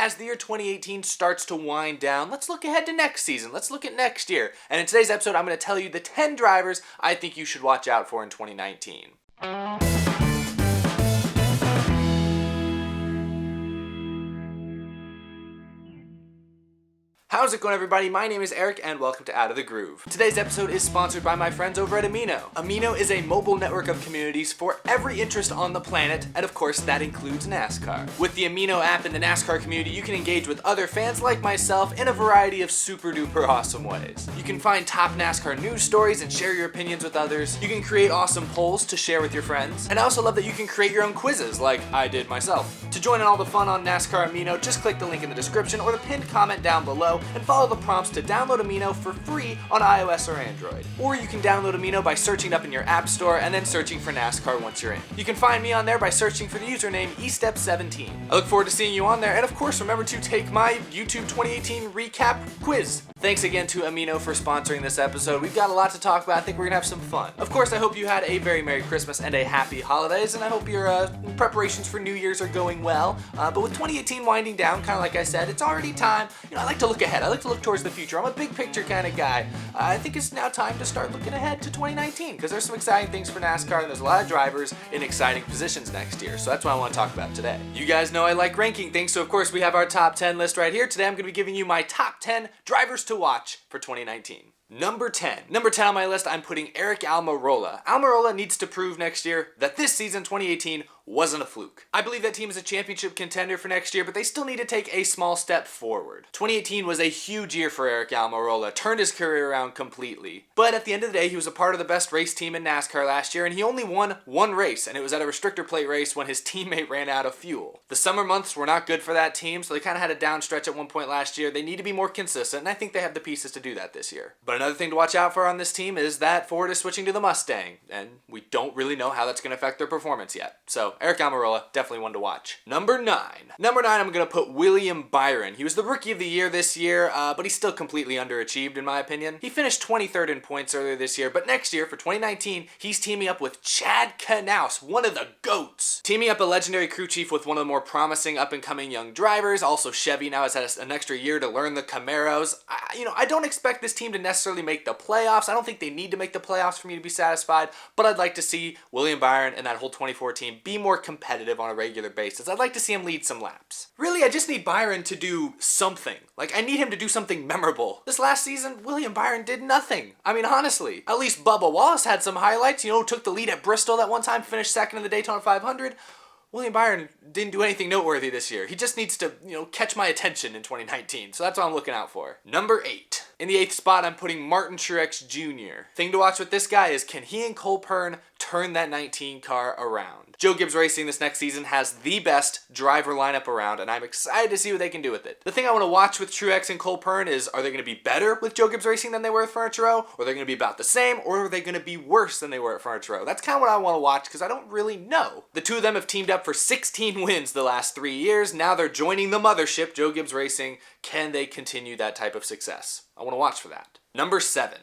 As the year 2018 starts to wind down, let's look ahead to next season. Let's look at next year. And in today's episode, I'm going to tell you the 10 drivers I think you should watch out for in 2019. How's it going, everybody? My name is Eric and welcome to Out of the Groove. Today's episode is sponsored by my friends over at Amino. Amino is a mobile network of communities for every interest on the planet, and of course that includes NASCAR. With the Amino app in the NASCAR community, you can engage with other fans like myself in a variety of super duper awesome ways. You can find top NASCAR news stories and share your opinions with others. You can create awesome polls to share with your friends. And I also love that you can create your own quizzes like I did myself. To join in all the fun on NASCAR Amino, just click the link in the description or the pinned comment down below and follow the prompts to download Amino for free on iOS or Android. Or you can download Amino by searching it up in your app store and then searching for NASCAR once you're in. You can find me on there by searching for the username Estepp17. I look forward to seeing you on there, and of course remember to take my YouTube 2018 recap quiz. Thanks again to Amino for sponsoring this episode. We've got a lot to talk about. I think we're gonna have some fun. Of course, I hope you had a very Merry Christmas and a Happy Holidays, and I hope your preparations for New Year's are going well. But with 2018 winding down, kind of like I said, it's already time. I like to look ahead. I like to look towards the future. I'm a big picture kind of guy. I think it's now time to start looking ahead to 2019 because there's some exciting things for NASCAR and there's a lot of drivers in exciting positions next year. So that's what I want to talk about today. You guys know I like ranking things, so of course we have our top 10 list right here. Today I'm going to be giving you my top 10 drivers to watch for 2019. Number 10 on my list, I'm putting Eric Almirola. Almirola needs to prove next year that this season, 2018, wasn't a fluke. I believe that team is a championship contender for next year, but they still need to take a small step forward. 2018 was a huge year for Eric Almirola, turned his career around completely. But at the end of the day, he was a part of the best race team in NASCAR last year, and he only won one race, and it was at a restrictor plate race when his teammate ran out of fuel. The summer months were not good for that team, so they kind of had a down stretch at one point last year. They need to be more consistent, and I think they have the pieces to do that this year. But another thing to watch out for on this team is that Ford is switching to the Mustang, and we don't really know how that's going to affect their performance yet. So Eric Almirola, definitely one to watch. Number 9, I'm going to put William Byron. He was the Rookie of the Year this year, but he's still completely underachieved in my opinion. He finished 23rd in points earlier this year, but next year, for 2019, he's teaming up with Chad Knaus, one of the GOATs. Teaming up a legendary crew chief with one of the more promising up-and-coming young drivers. Also, Chevy now has had an extra year to learn the Camaros. I don't expect this team to necessarily make the playoffs. I don't think they need to make the playoffs for me to be satisfied, but I'd like to see William Byron and that whole 24 team be more competitive on a regular basis. I'd like to see him lead some laps. Really, I just need Byron to do something. I need him to do something memorable. This last season, William Byron did nothing. I mean, honestly. At least Bubba Wallace had some highlights. Took the lead at Bristol that one time, finished second in the Daytona 500. William Byron didn't do anything noteworthy this year. He just needs to, catch my attention in 2019. So that's what I'm looking out for. Number 8. In the 8th spot, I'm putting Martin Truex Jr. Thing to watch with this guy is, can he and Cole Pearn turn that 19 car around? Joe Gibbs Racing this next season has the best driver lineup around, and I'm excited to see what they can do with it. The thing I want to watch with Truex and Cole Pearn is, are they going to be better with Joe Gibbs Racing than they were at Furniture Row? Or are they going to be about the same? Or are they going to be worse than they were at Furniture Row? That's kind of what I want to watch because I don't really know. The two of them have teamed up for 16 wins the last 3 years. Now they're joining the mothership, Joe Gibbs Racing. Can they continue that type of success? I want to watch for that. Number 7,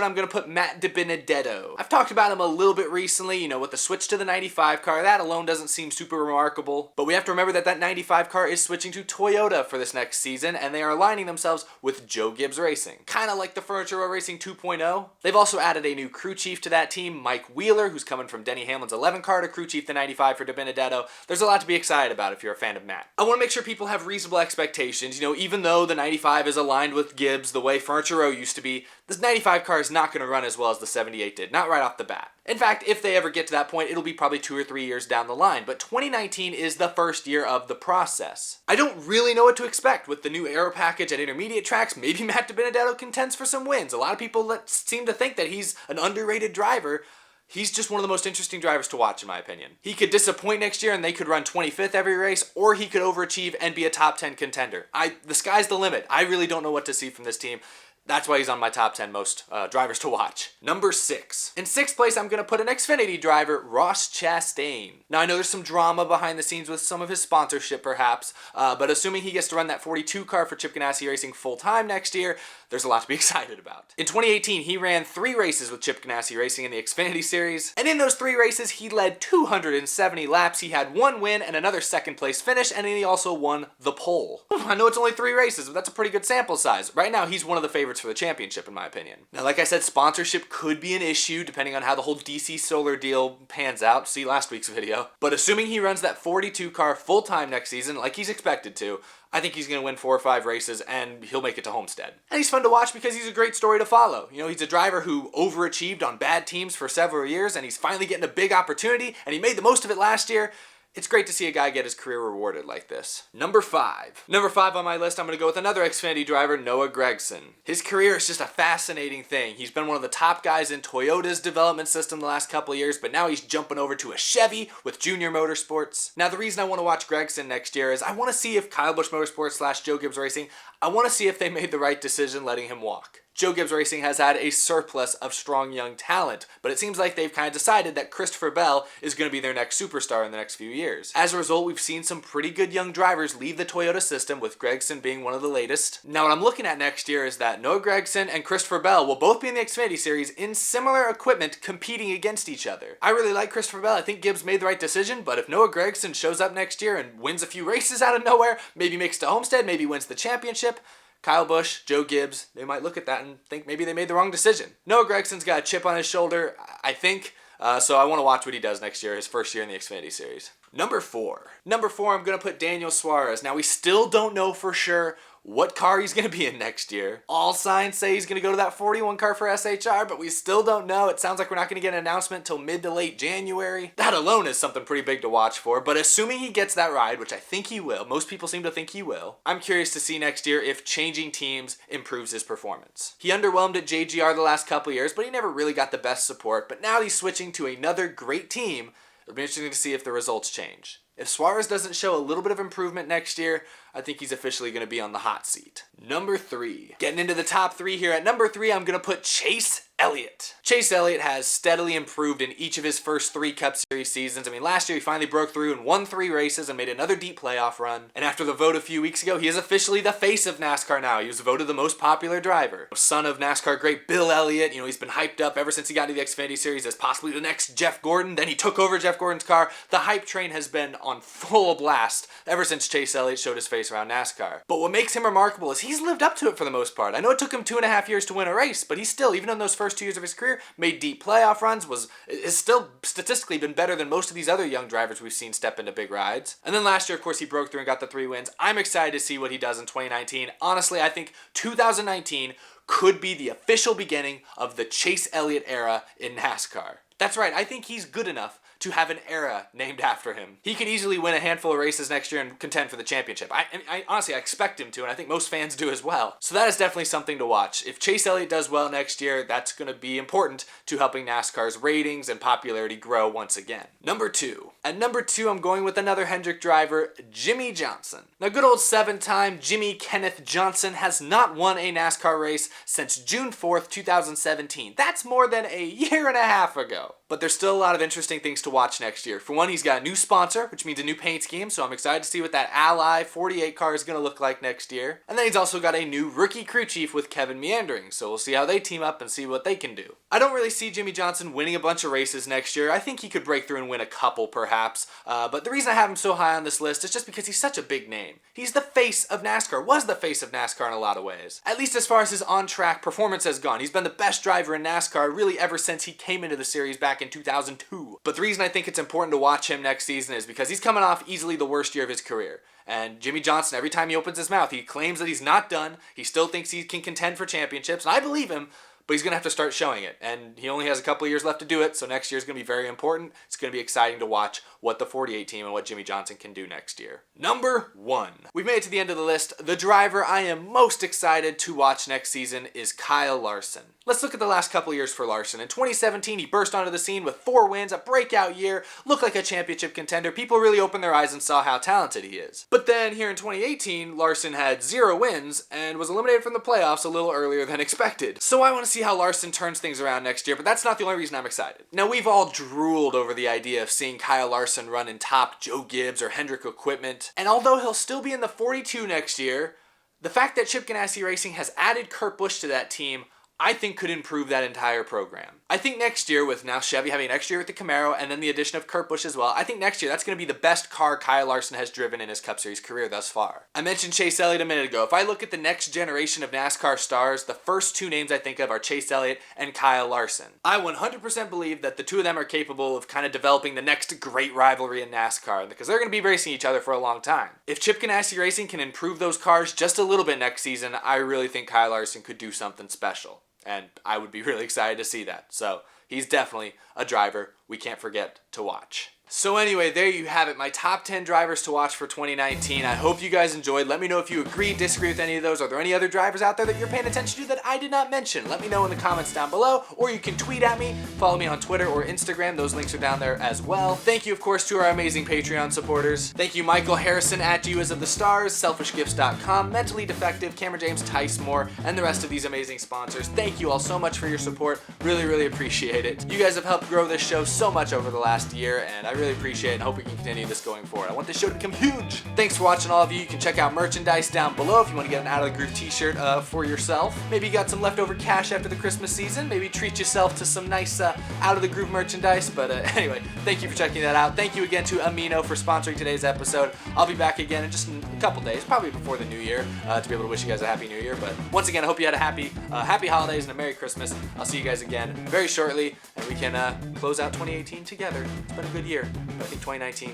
I'm going to put Matt DiBenedetto. I've talked about him a little bit recently, with the switch to the 95 car. That alone doesn't seem super remarkable. But we have to remember that 95 car is switching to Toyota for this next season, and they are aligning themselves with Joe Gibbs Racing. Kind of like the Furniture Row Racing 2.0. They've also added a new crew chief to that team, Mike Wheeler, who's coming from Denny Hamlin's 11 car to crew chief the 95 for DiBenedetto. There's a lot to be excited about if you're a fan of Matt. I want to make sure people have reasonable expectations. Even though the 95 is aligned with Gibbs the way Furniture Row used to be, this 95 car is not going to run as well as the 78 did, not right off the bat. In fact, if they ever get to that point, it'll be probably 2 or 3 years down the line, but 2019 is the first year of the process. I don't really know what to expect with the new aero package at intermediate tracks. Maybe Matt DiBenedetto contends for some wins. A lot of people seem to think that he's an underrated driver. He's just one of the most interesting drivers to watch, in my opinion. He could disappoint next year and they could run 25th every race, or he could overachieve and be a top 10 contender. The sky's the limit. I really don't know what to see from this team. That's why he's on my top 10 most drivers to watch. Number 6. In 6th place, I'm going to put an Xfinity driver, Ross Chastain. Now, I know there's some drama behind the scenes with some of his sponsorship, perhaps, but assuming he gets to run that 42 car for Chip Ganassi Racing full-time next year, there's a lot to be excited about. In 2018, he ran 3 races with Chip Ganassi Racing in the Xfinity Series, and in those 3 races, he led 270 laps. He had 1 win and another 2nd place finish, and he also won the pole. I know it's only 3 races, but that's a pretty good sample size. Right now, he's one of the favorites for the championship, in my opinion. Now, like I said, sponsorship could be an issue depending on how the whole DC Solar deal pans out. See last week's video. But assuming he runs that 42 car full-time next season, like he's expected to, I think he's going to win 4 or 5 races and he'll make it to Homestead. And he's fun to watch because he's a great story to follow. You know, he's a driver who overachieved on bad teams for several years and he's finally getting a big opportunity and he made the most of it last year. It's great to see a guy get his career rewarded like this. Number 5. Number 5 on my list, I'm going to go with another Xfinity driver, Noah Gragson. His career is just a fascinating thing. He's been one of the top guys in Toyota's development system the last couple of years, but now he's jumping over to a Chevy with Junior Motorsports. Now, the reason I want to watch Gragson next year is I want to see if Kyle Busch Motorsports / Joe Gibbs Racing, I want to see if they made the right decision letting him walk. Joe Gibbs Racing has had a surplus of strong young talent, but it seems like they've kind of decided that Christopher Bell is going to be their next superstar in the next few years. As a result, we've seen some pretty good young drivers leave the Toyota system, with Gragson being one of the latest. Now, what I'm looking at next year is that Noah Gragson and Christopher Bell will both be in the Xfinity Series in similar equipment competing against each other. I really like Christopher Bell. I think Gibbs made the right decision, but if Noah Gragson shows up next year and wins a few races out of nowhere, maybe makes it to Homestead, maybe wins the championship, Kyle Busch, Joe Gibbs, they might look at that and think maybe they made the wrong decision. Noah Gragson's got a chip on his shoulder, I think, so I want to watch what he does next year, his first year in the Xfinity Series. Number 4. Number 4, I'm going to put Daniel Suarez. Now, we still don't know for sure what car he's going to be in next year. All signs say he's going to go to that 41 car for SHR, but we still don't know. It sounds like we're not going to get an announcement until mid to late January. That alone is something pretty big to watch for, but assuming he gets that ride, which I think he will, most people seem to think he will, I'm curious to see next year if changing teams improves his performance. He underwhelmed at JGR the last couple years, but he never really got the best support, but now he's switching to another great team. It'll be interesting to see if the results change. If Suarez doesn't show a little bit of improvement next year, I think he's officially going to be on the hot seat. Number 3. Getting into the top 3 here. At number 3, I'm going to put Chase Elliott. Chase Elliott has steadily improved in each of his first 3 Cup Series seasons. I mean, last year he finally broke through and won 3 races and made another deep playoff run. And after the vote a few weeks ago, he is officially the face of NASCAR now. He was voted the most popular driver. Son of NASCAR great Bill Elliott, he's been hyped up ever since he got into the Xfinity Series as possibly the next Jeff Gordon. Then he took over Jeff Gordon's car. The hype train has been on full blast ever since Chase Elliott showed his face around NASCAR. But what makes him remarkable is he's lived up to it for the most part. I know it took him 2.5 years to win a race, but he's still, even in those first 2 years of his career, made deep playoff runs, is still statistically been better than most of these other young drivers we've seen step into big rides. And then last year, of course, he broke through and got the 3 wins. I'm excited to see what he does in 2019. Honestly, I think 2019 could be the official beginning of the Chase Elliott era in NASCAR. That's right, I think he's good enough to have an era named after him. He could easily win a handful of races next year and contend for the championship. I honestly, I expect him to, and I think most fans do as well. So that is definitely something to watch. If Chase Elliott does well next year, that's going to be important to helping NASCAR's ratings and popularity grow once again. Number 2. At number 2, I'm going with another Hendrick driver, Jimmie Johnson. Now, good old 7-time Jimmy Kenneth Johnson has not won a NASCAR race since June 4th, 2017. That's more than a year and a half ago. But there's still a lot of interesting things to watch next year. For one, he's got a new sponsor, which means a new paint scheme, so I'm excited to see what that Ally 48 car is going to look like next year. And then he's also got a new rookie crew chief with Kevin Meandering, so we'll see how they team up and see what they can do. I don't really see Jimmie Johnson winning a bunch of races next year. I think he could break through and win a couple, perhaps. But the reason I have him so high on this list is just because he's such a big name. He's the face of NASCAR, was the face of NASCAR in a lot of ways. At least as far as his on-track performance has gone. He's been the best driver in NASCAR really ever since he came into the series back in 2002. But the reason I think it's important to watch him next season is because he's coming off easily the worst year of his career. And Jimmie Johnson, every time he opens his mouth, he claims that he's not done. He still thinks he can contend for championships, and I believe him. but he's going to have to start showing it. And he only has a couple of years left to do it, so next year is going to be very important. It's going to be exciting to watch what the 48 team and what Jimmie Johnson can do next year. Number 1. We've made it to the end of the list. The driver I am most excited to watch next season is Kyle Larson. Let's look at the last couple of years for Larson. In 2017, he burst onto the scene with 4 wins, a breakout year, looked like a championship contender. People really opened their eyes and saw how talented he is. But then here in 2018, Larson had 0 wins and was eliminated from the playoffs a little earlier than expected. So I want to see how Larson turns things around next year, but that's not the only reason I'm excited. Now, we've all drooled over the idea of seeing Kyle Larson run in top Joe Gibbs or Hendrick equipment, and although he'll still be in the 42 next year, the fact that Chip Ganassi Racing has added Kurt Busch to that team I think could improve that entire program. I think next year, with now Chevy having an extra year with the Camaro and then the addition of Kurt Busch as well, I think next year that's going to be the best car Kyle Larson has driven in his Cup Series career thus far. I mentioned Chase Elliott a minute ago. If I look at the next generation of NASCAR stars, the first 2 names I think of are Chase Elliott and Kyle Larson. I 100% believe that the 2 of them are capable of kind of developing the next great rivalry in NASCAR, because they're going to be racing each other for a long time. If Chip Ganassi Racing can improve those cars just a little bit next season, I really think Kyle Larson could do something special. And I would be really excited to see that. So he's definitely a driver we can't forget to watch. So anyway, there you have it, my top 10 drivers to watch for 2019. I hope you guys enjoyed. Let me know if you agree, disagree with any of those. Are there any other drivers out there that you're paying attention to that I did not mention? Let me know in the comments down below, or you can tweet at me, follow me on Twitter or Instagram. Those links are down there as well. Thank you, of course, to our amazing Patreon supporters. Thank you, Michael Harrison at US of the Stars, SelfishGifts.com, Mentally Defective, Cameron James, Tice Moore, and the rest of these amazing sponsors. Thank you all so much for your support. Really, really appreciate it. You guys have helped grow this show so much over the last year, and I really appreciate it and hope we can continue this going forward. I want this show to become huge. Thanks for watching, all of you. You can check out merchandise down below if you want to get an Out of the Groove t-shirt for yourself. Maybe you got some leftover cash after the Christmas season. Maybe treat yourself to some nice Out of the Groove merchandise. But anyway, thank you for checking that out. Thank you again to Amino for sponsoring today's episode. I'll be back again in just a couple days, probably before the new year, to be able to wish you guys a happy new year. But once again, I hope you had a happy holidays and a Merry Christmas. I'll see you guys again very shortly, and we can close out 2018 together. It's been a good year. I think 2019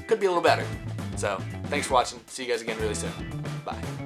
could be a little better. So, thanks for watching. See you guys again really soon.